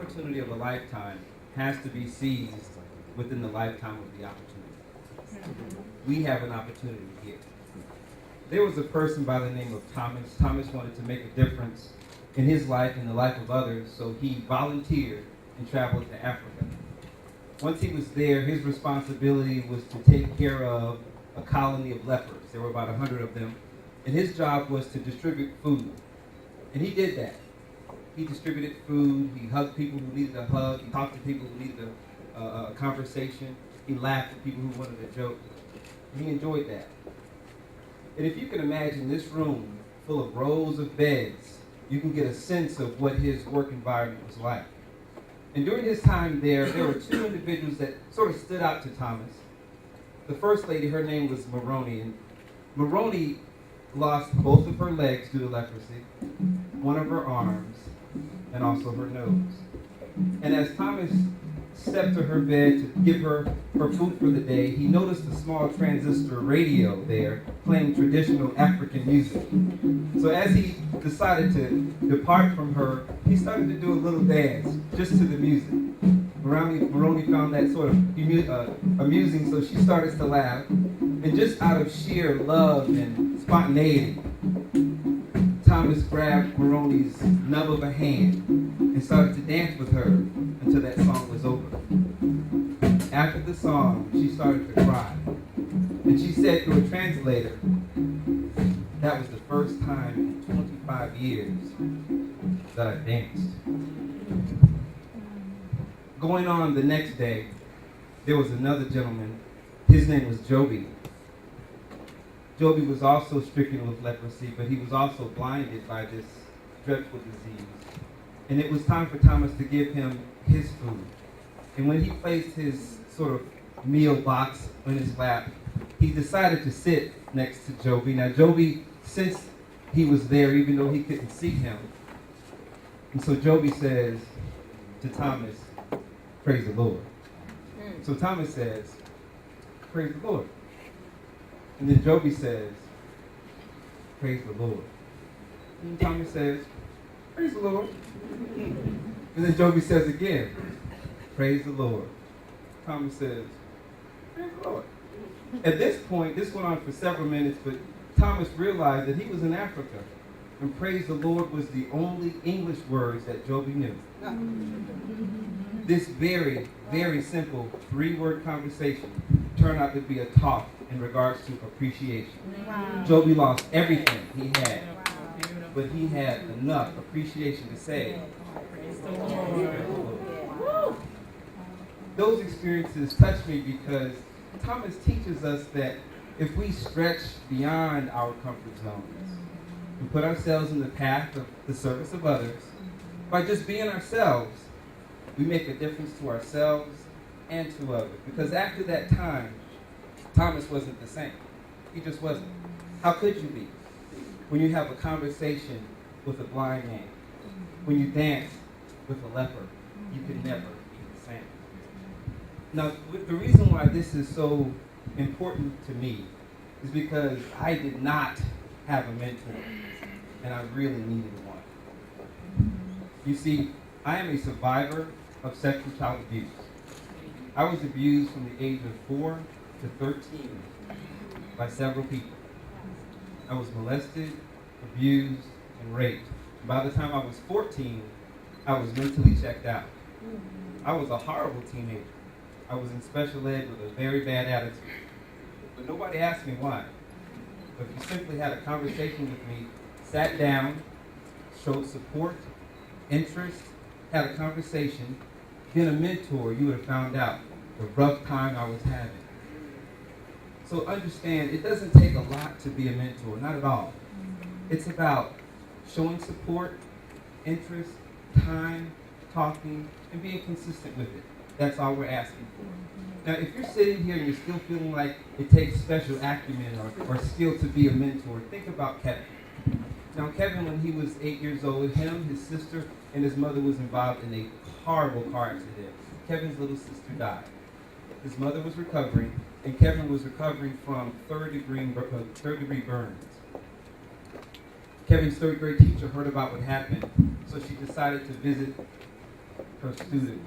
opportunity of a lifetime has to be seized within the lifetime of the opportunity. We have an opportunity here. There was a person by the name of Thomas. Thomas wanted to make a difference in his life and the life of others, so he volunteered and traveled to Africa. Once he was there, his responsibility was to take care of a colony of lepers. There were about 100 of them. And his job was to distribute food. And he did that. He distributed food. He hugged people who needed a hug. He talked to people who needed a conversation. He laughed at people who wanted a joke. And he enjoyed that. And if you can imagine this room full of rows of beds, you can get a sense of what his work environment was like. And during his time there were two individuals that sort of stood out to Thomas. The first lady, her name was Moroni, and Moroni lost both of her legs due to leprosy, one of her arms, and also her nose. And as Thomas stepped to her bed to give her her food for the day, he noticed a small transistor radio there playing traditional African music. So as he decided to depart from her, he started to do a little dance just to the music. Moroni found that sort of amusing, so she started to laugh. And just out of sheer love and spontaneity, Thomas grabbed Moroni's nub of a hand and started to dance with her until that song was over. After the song, she started to cry. And she said to a translator, that was the first time in 25 years that I danced. Going on the next day, there was another gentleman. His name was Joby. Joby was also stricken with leprosy, but he was also blinded by this dreadful disease. And it was time for Thomas to give him his food. And when he placed his sort of meal box on his lap, he decided to sit next to Joby. Now, Joby, since he was there, even though he couldn't see him, and so Joby says to Thomas, praise the Lord. So Thomas says, praise the Lord. And then Joby says, praise the Lord. And Thomas says, praise the Lord. And then Joby says again, praise the Lord. Thomas says, praise the Lord. At this point, this went on for several minutes, but Thomas realized that he was in Africa, and praise the Lord was the only English words that Joby knew. This very, very simple three-word conversation turned out to be a talk in regards to appreciation. Wow. Joby lost everything he had, but he had enough appreciation to say, praise the Lord. Those experiences touch me because Thomas teaches us that if we stretch beyond our comfort zones and put ourselves in the path of the service of others, by just being ourselves, we make a difference to ourselves and to others. Because after that time, Thomas wasn't the same. He just wasn't. How could you be when you have a conversation with a blind man? When you dance with a leper, you could never be the same. Now, the reason why this is so important to me is because I did not have a mentor, and I really needed one. You see, I am a survivor of sexual child abuse. I was abused from the age of 4 to 13 by several people. I was molested, abused, and raped. By the time I was 14, I was mentally checked out. I was a horrible teenager. I was in special ed with a very bad attitude. But nobody asked me why. But if you simply had a conversation with me, sat down, showed support, interest, had a conversation, been a mentor, you would have found out the rough time I was having. So understand, it doesn't take a lot to be a mentor, not at all. It's about showing support, interest, time, talking, and being consistent with it. That's all we're asking for. Now, if you're sitting here and you're still feeling like it takes special acumen or skill to be a mentor, think about Kevin. Now, Kevin, when he was 8 years old, him, his sister, and his mother was involved in a horrible car accident. Kevin's little sister died. His mother was recovering, and Kevin was recovering from third-degree burns. Kevin's third-grade teacher heard about what happened, so she decided to visit her student.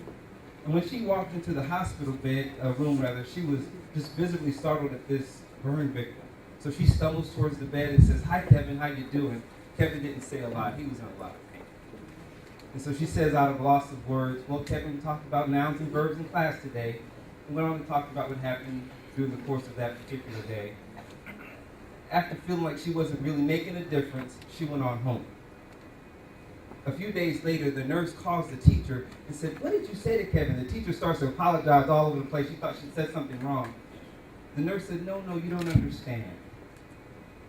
And when she walked into the hospital room, she was just visibly startled at this burn victim. So she stumbles towards the bed and says, "Hi, Kevin, how you doing?" Kevin didn't say a lot. He was in a lot of pain. And so she says, out of loss of words, "Well, Kevin, we talked about nouns and verbs in class today." And went on to talk about what happened during the course of that particular day. After feeling like she wasn't really making a difference, she went on home. A few days later, the nurse calls the teacher and said, "What did you say to Kevin?" The teacher starts to apologize all over the place. She thought she said something wrong. The nurse said, no, you don't understand.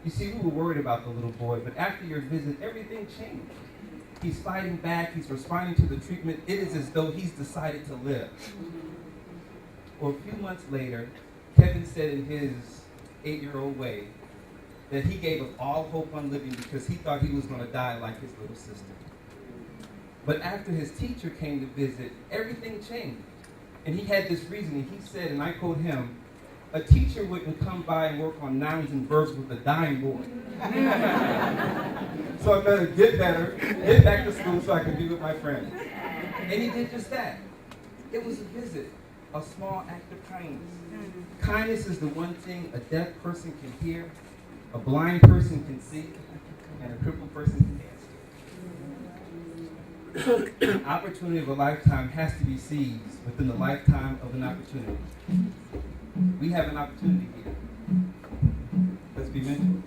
You see, we were worried about the little boy, but after your visit, everything changed. He's fighting back. He's responding to the treatment. It is as though he's decided to live." Well, a few months later, Kevin said in his 8-year-old way that he gave up all hope on living because he thought he was going to die like his little sister. But after his teacher came to visit, everything changed. And he had this reasoning. He said, and I quote him, "A teacher wouldn't come by and work on nouns and verbs with a dying boy. So I better get back to school so I can be with my friends." And he did just that. It was a visit, a small act of kindness. Kindness is the one thing a deaf person can hear, a blind person can see, and a crippled person can dance. An opportunity of a lifetime has to be seized within the lifetime of an opportunity. We have an opportunity here. Let's be mentors.